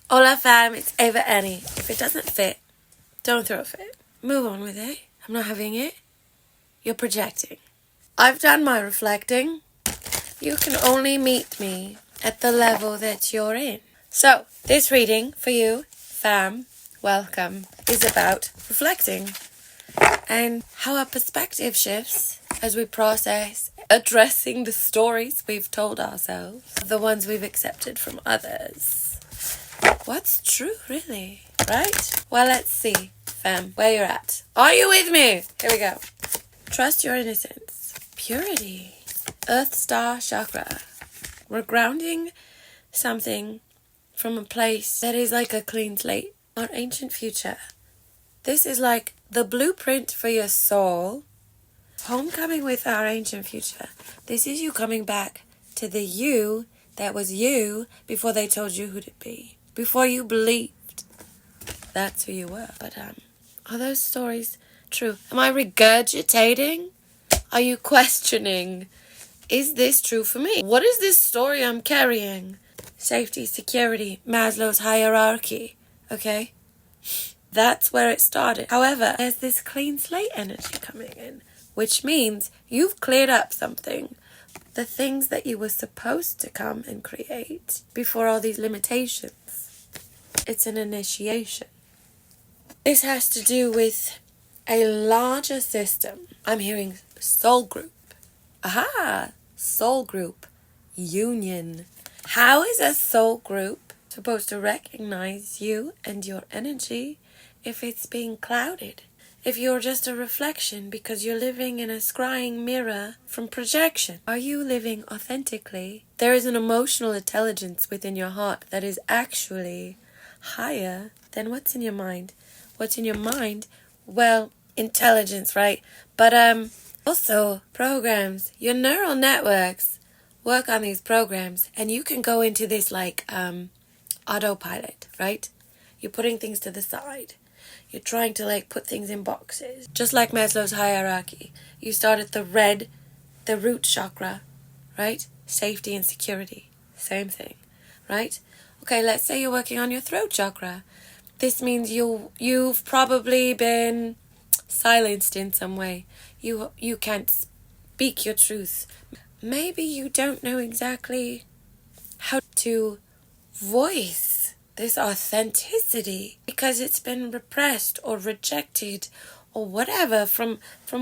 Hola fam, it's Ava Annie. If it doesn't fit, don't throw a fit. Move on with it. I'm not having it. You're projecting. I've done my reflecting. You can only meet me at the level that you're in. So, this reading for you, fam, welcome, is about reflecting and how our perspective shifts as we process addressing the stories we've told ourselves, the ones we've accepted from others. What's true, really? Right? Well, let's see, fam, where you're at. Are you with me? Here we go. Trust your innocence. Purity. Earth Star Chakra. We're grounding something from a place that is like a clean slate. Our ancient future. This is like the blueprint for your soul. Homecoming with our ancient future. This is you coming back to the you that was you before they told you who to be. Before you believed that's who you were. But are those stories true? Am I regurgitating? Are you questioning? Is this true for me? What is this story I'm carrying? Safety, security, Maslow's hierarchy. Okay? That's where it started. However, there's this clean slate energy coming in, which means you've cleared up something. The things that you were supposed to come and create before all these limitations. It's an initiation. This has to do with a larger system. I'm hearing soul group. Aha! Soul group. Union. How is a soul group supposed to recognize you and your energy if it's being clouded? If you're just a reflection because you're living in a scrying mirror from projection? Are you living authentically? There is an emotional intelligence within your heart that is actually higher than what's in your mind. What's in your mind? Well, intelligence, right? But also programs. Your neural networks work on these programs, and you can go into this like autopilot, right? You're putting things to the side. You're trying to like put things in boxes. Just like Maslow's hierarchy. You start at the root chakra, right? Safety and security. Same thing, right? Okay, let's say you're working on your throat chakra. This means you've probably been silenced in some way. You can't speak your truth. Maybe you don't know exactly how to voice this authenticity because it's been repressed or rejected or whatever from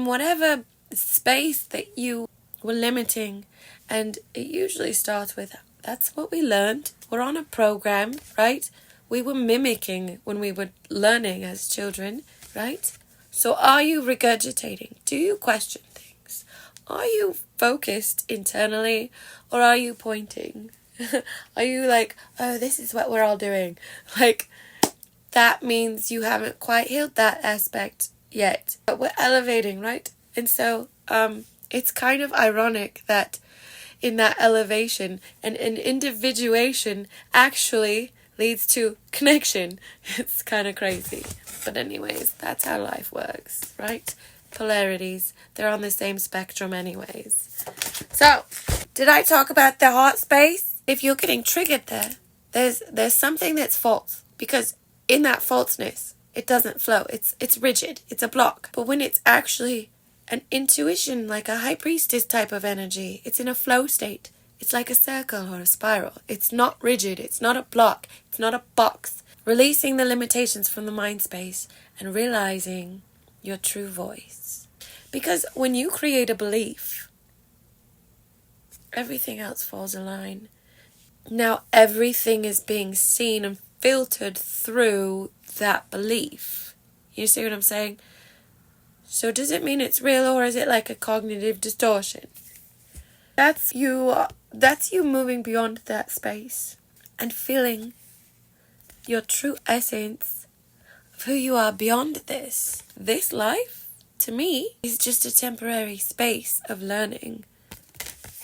whatever space that you were limiting. And it usually starts with, that's what we learned. We're on a program, right? We were mimicking when we were learning as children, right? So are you regurgitating? Do you question things? Are you focused internally or are you pointing? Are you like, oh, this is what we're all doing? Like, that means you haven't quite healed that aspect yet. But we're elevating, right? And so it's kind of ironic that in that elevation and an individuation actually leads to connection. It's kind of crazy. But anyways, that's how life works, right? Polarities. They're on the same spectrum anyways. So, did I talk about the heart space? If you're getting triggered there's something that's false. Because in that falseness, it doesn't flow. It's rigid. It's a block. But when it's actually an intuition, like a high priestess type of energy, it's in a flow state. It's like a circle or a spiral. It's not rigid. It's not a block. It's not a box. Releasing the limitations from the mind space and realizing your true voice. Because when you create a belief, everything else falls in line. Now everything is being seen and filtered through that belief. You see what I'm saying? So does it mean it's real or is it like a cognitive distortion? That's you moving beyond that space and feeling your true essence of who you are beyond this. This life, to me, is just a temporary space of learning.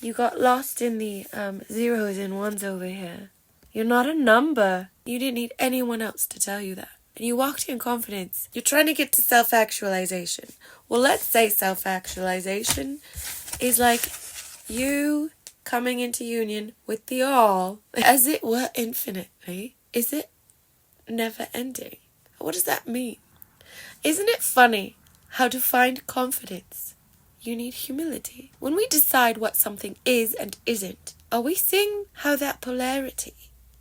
You got lost in the zeros and ones over here. You're not a number. You didn't need anyone else to tell you that. And you walked in confidence. You're trying to get to self-actualization. Well, let's say self-actualization is like you coming into union with the all, as it were infinitely. Is it? never ending. What does that mean? Isn't it funny how to find confidence, you need humility? When we decide what something is and isn't, are we seeing how that polarity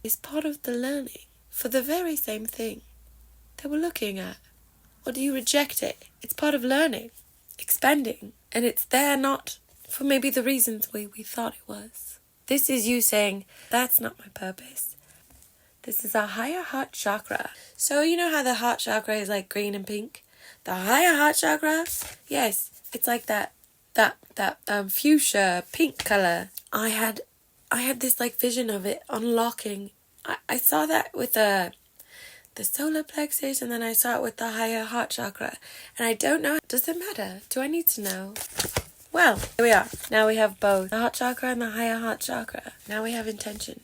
is part of the learning for the very same thing that we're looking at? Or do you reject it? It's part of learning, expanding, and it's there not for maybe the reasons we thought it was. This is you saying, that's not my purpose. This is our higher heart chakra. So you know how the heart chakra is like green and pink? The higher heart chakra, yes, it's like that fuchsia pink color. I had this like vision of it unlocking. I saw that with the solar plexus, and then I saw it with the higher heart chakra. And I don't know, does it matter? Do I need to know? Well, here we are. Now we have both the heart chakra and the higher heart chakra. Now we have intention.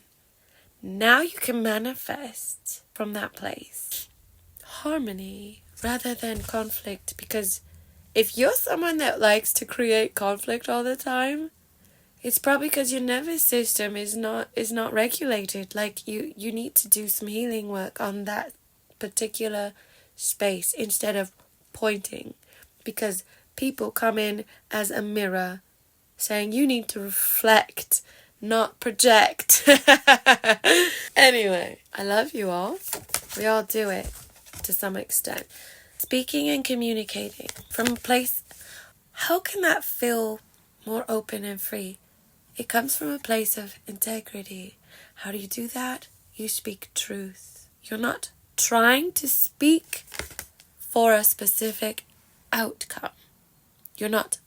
Now you can manifest from that place harmony rather than conflict, because if you're someone that likes to create conflict all the time, it's probably because your nervous system is not regulated. Like you need to do some healing work on that particular space instead of pointing, because people come in as a mirror saying you need to reflect, not project. Anyway, I love you all. We all do it to some extent. Speaking and communicating from a place, how can that feel more open and free? It comes from a place of integrity. How do you do that? You speak truth. You're not trying to speak for a specific outcome. You're not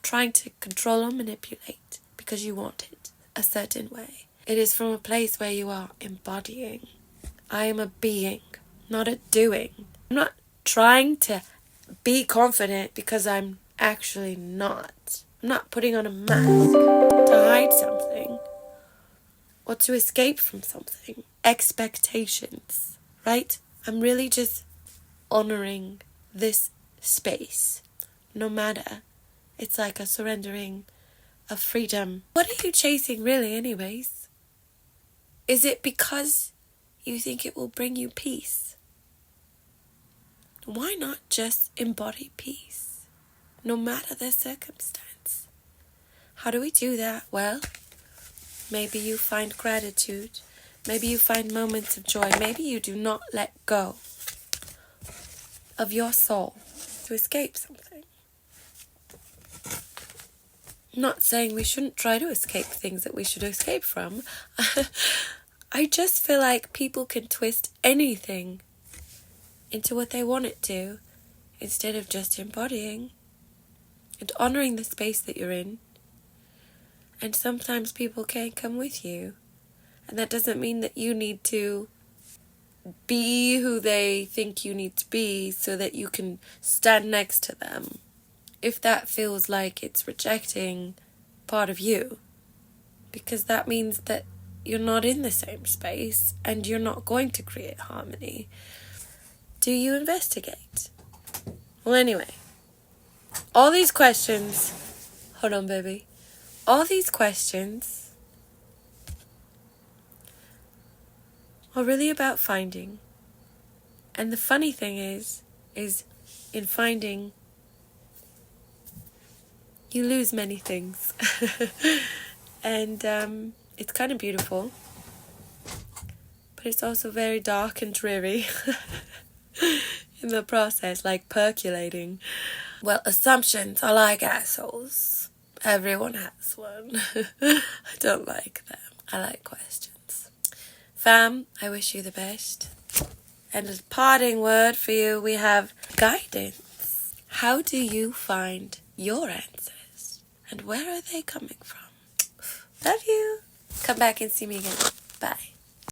trying to control or manipulate because you want it a certain way. It is from a place where you are embodying. I am a being, not a doing. I'm not trying to be confident because I'm actually not. I'm not putting on a mask to hide something or to escape from something. Expectations, right? I'm really just honoring this space, no matter. It's like a surrendering of freedom. What are you chasing really anyways? Is it because you think it will bring you peace? Why not just embody peace, no matter the circumstance? How do we do that? Well, maybe you find gratitude. Maybe you find moments of joy. Maybe you do not let go of your soul to escape something. I'm not saying we shouldn't try to escape things that we should escape from. I just feel like people can twist anything into what they want it to, instead of just embodying and honoring the space that you're in. And sometimes people can't come with you, and that doesn't mean that you need to be who they think you need to be so that you can stand next to them, if that feels like it's rejecting part of you, because that means that you're not in the same space and you're not going to create harmony. Do you investigate? Well, anyway, all these questions, hold on, baby. All these questions are really about finding. And the funny thing is in finding, you lose many things. And it's kind of beautiful, but it's also very dark and dreary in the process, like percolating. Well, assumptions are like assholes. Everyone has one. I don't like them. I like questions. Fam, I wish you the best. And as a parting word for you, we have guidance. How do you find your answers? And where are they coming from? Love you. Come back and see me again. Bye.